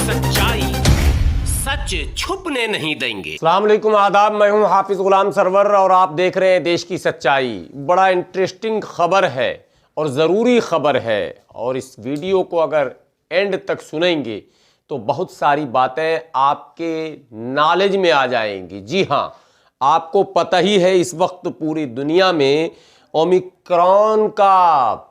सच्चाई सच छुपने नहीं देंगे। अस्सलाम वालेकुम, आदाब। मैं हूं हाफिज गुलाम सरवर और आप देख रहे हैं देश की सच्चाई। बड़ा इंटरेस्टिंग खबर है और ज़रूरी खबर है, और इस वीडियो को अगर एंड तक सुनेंगे तो बहुत सारी बातें आपके नॉलेज में आ जाएंगी। जी हाँ, आपको पता ही है इस वक्त पूरी दुनिया में ओमिक्रॉन का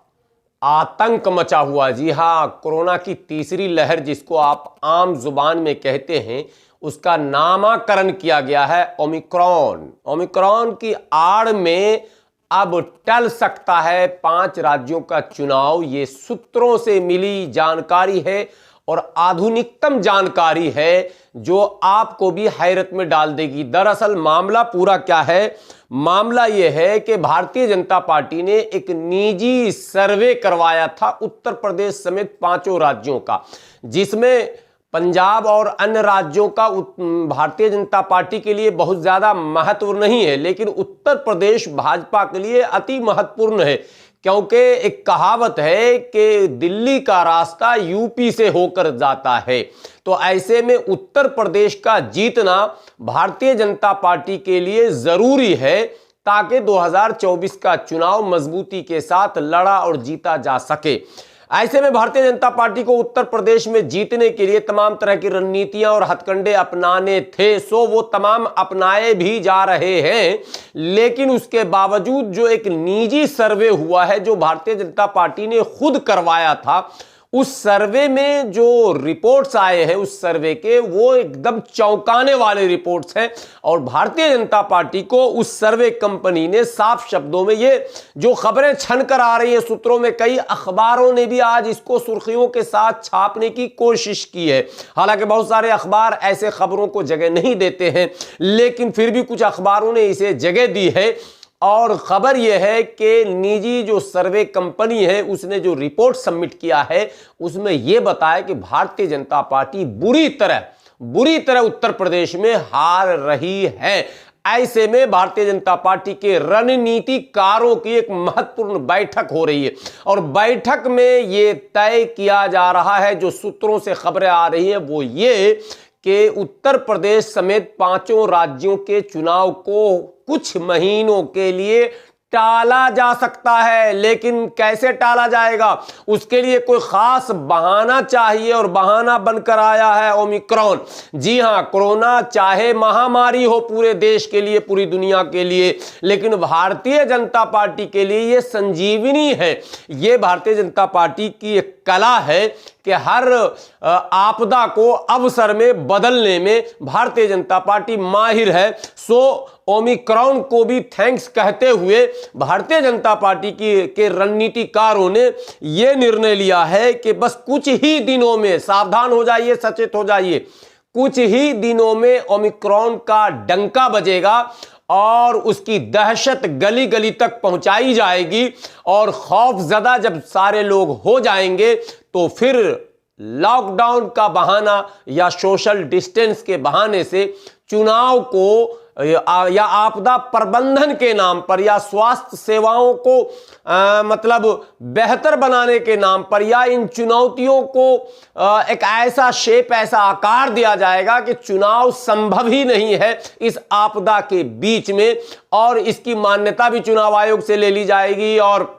आतंक मचा हुआ। जी हाँ, कोरोना की तीसरी लहर जिसको आप आम जुबान में कहते हैं, उसका नामकरण किया गया है ओमिक्रॉन। ओमिक्रॉन की आड़ में अब टल सकता है 5 राज्यों का चुनाव। ये सूत्रों से मिली जानकारी है और आधुनिकतम जानकारी है जो आपको भी हैरत में डाल देगी। दरअसल मामला पूरा क्या है? मामला यह है कि भारतीय जनता पार्टी ने एक निजी सर्वे करवाया था उत्तर प्रदेश समेत 5 राज्यों का, जिसमें पंजाब और अन्य राज्यों का भारतीय जनता पार्टी के लिए बहुत ज्यादा महत्व नहीं है, लेकिन उत्तर प्रदेश भाजपा के लिए अति महत्वपूर्ण है, क्योंकि एक कहावत है कि दिल्ली का रास्ता यूपी से होकर जाता है। तो ऐसे में उत्तर प्रदेश का जीतना भारतीय जनता पार्टी के लिए जरूरी है ताकि 2024 का चुनाव मजबूती के साथ लड़ा और जीता जा सके। ऐसे में भारतीय जनता पार्टी को उत्तर प्रदेश में जीतने के लिए तमाम तरह की रणनीतियां और हथकंडे अपनाने थे, सो वो तमाम अपनाए भी जा रहे हैं। लेकिन उसके बावजूद जो एक निजी सर्वे हुआ है जो भारतीय जनता पार्टी ने खुद करवाया था, उस सर्वे में जो रिपोर्ट्स आए हैं उस सर्वे के, वो एकदम चौंकाने वाले रिपोर्ट्स हैं। और भारतीय जनता पार्टी को उस सर्वे कंपनी ने साफ शब्दों में, ये जो खबरें छनकर आ रही हैं सूत्रों में, कई अखबारों ने भी आज इसको सुर्खियों के साथ छापने की कोशिश की है। हालांकि बहुत सारे अखबार ऐसे खबरों को जगह नहीं देते हैं, लेकिन फिर भी कुछ अखबारों ने इसे जगह दी है। और खबर यह है कि निजी जो सर्वे कंपनी है उसने जो रिपोर्ट सबमिट किया है उसमें यह बताया कि भारतीय जनता पार्टी बुरी तरह उत्तर प्रदेश में हार रही है। ऐसे में भारतीय जनता पार्टी के रणनीतिकारों की एक महत्वपूर्ण बैठक हो रही है और बैठक में यह तय किया जा रहा है, जो सूत्रों से खबरें आ रही हैं वो ये कि उत्तर प्रदेश समेत 5 राज्यों के चुनाव को कुछ महीनों के लिए टाला जा सकता है। लेकिन कैसे टाला जाएगा, उसके लिए कोई खास बहाना चाहिए, और बहाना बनकर आया है ओमिक्रॉन। जी हां, कोरोना चाहे महामारी हो पूरे देश के लिए, पूरी दुनिया के लिए, लेकिन भारतीय जनता पार्टी के लिए यह संजीवनी है। यह भारतीय जनता पार्टी की एक कला है कि हर आपदा को अवसर में बदलने में भारतीय जनता पार्टी माहिर है। सो ओमिक्रॉन को भी थैंक्स कहते हुए भारतीय जनता पार्टी के रणनीतिकारों ने यह निर्णय लिया है कि बस कुछ ही दिनों में, सावधान हो जाइए, सचेत हो जाइए, कुछ ही दिनों में ओमिक्रॉन का डंका बजेगा और उसकी दहशत गली गली तक पहुंचाई जाएगी। और खौफजदा जब सारे लोग हो जाएंगे तो फिर लॉकडाउन का बहाना या सोशल डिस्टेंस के बहाने से चुनाव को या आपदा प्रबंधन के नाम पर या स्वास्थ्य सेवाओं को मतलब बेहतर बनाने के नाम पर या इन चुनौतियों को एक ऐसा शेप, ऐसा आकार दिया जाएगा कि चुनाव संभव ही नहीं है इस आपदा के बीच में। और इसकी मान्यता भी चुनाव आयोग से ले ली जाएगी और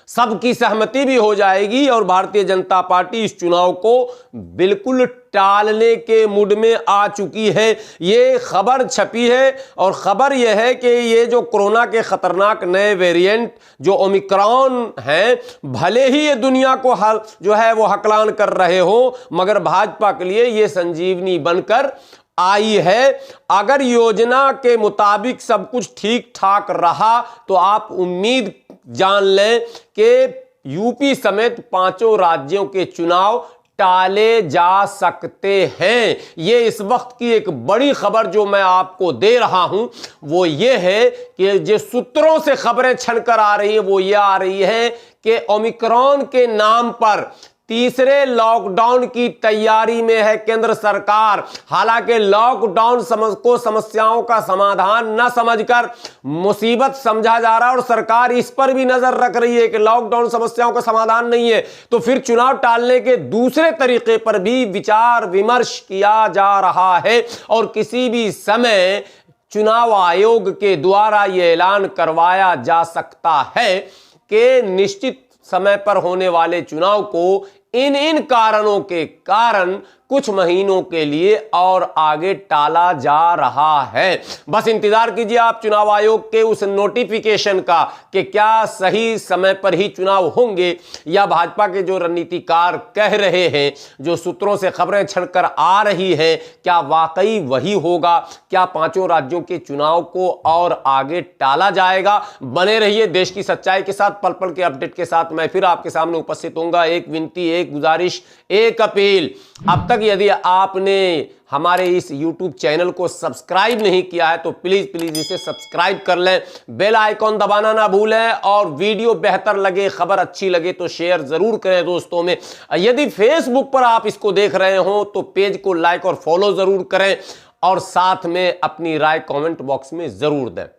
सबकी सहमति भी हो जाएगी, और भारतीय जनता पार्टी इस चुनाव को बिल्कुल टालने के मूड में आ चुकी है। ये खबर छपी है और खबर यह है कि ये जो कोरोना के खतरनाक नए वेरिएंट जो ओमिक्रॉन हैं, भले ही ये दुनिया को जो है वो हकलान कर रहे हो, मगर भाजपा के लिए ये संजीवनी बनकर आई है। अगर योजना के मुताबिक सब कुछ ठीक ठाक रहा तो आप उम्मीद जान लें कि यूपी समेत 5 राज्यों के चुनाव टाले जा सकते हैं। ये इस वक्त की एक बड़ी खबर जो मैं आपको दे रहा हूं वो ये है कि जो सूत्रों से खबरें छनकर आ रही है वो ये आ रही है कि ओमिक्रॉन के नाम पर तीसरे लॉकडाउन की तैयारी में है केंद्र सरकार। हालांकि लॉकडाउन समस्याओं का समाधान न समझकर मुसीबत समझा जा रहा है और सरकार इस पर भी नजर रख रही है कि लॉकडाउन समस्याओं का समाधान नहीं है, तो फिर चुनाव टालने के दूसरे तरीके पर भी विचार विमर्श किया जा रहा है और किसी भी समय चुनाव आयोग के द्वारा यह ऐलान करवाया जा सकता है कि निश्चित समय पर होने वाले चुनाव को इन कारणों के कारण कुछ महीनों के लिए और आगे टाला जा रहा है। बस इंतजार कीजिए आप चुनाव आयोग के उस नोटिफिकेशन का कि क्या सही समय पर ही चुनाव होंगे या भाजपा के जो रणनीतिकार कह रहे हैं, जो सूत्रों से खबरें छड़कर आ रही हैं, क्या वाकई वही होगा? क्या पांचों राज्यों के चुनाव को और आगे टाला जाएगा? बने रहिए देश की सच्चाई के साथ, पल पल के अपडेट के साथ मैं फिर आपके सामने उपस्थित होऊंगा। एक विनती, एक गुजारिश, एक अपील, अब तक यदि आपने हमारे इस YouTube चैनल को सब्सक्राइब नहीं किया है तो प्लीज इसे सब्सक्राइब कर लें, बेल आइकॉन दबाना ना भूलें और वीडियो बेहतर लगे, खबर अच्छी लगे तो शेयर जरूर करें दोस्तों में। यदि फेसबुक पर आप इसको देख रहे हो तो पेज को लाइक और फॉलो जरूर करें और साथ में अपनी राय कमेंट बॉक्स में जरूर दें।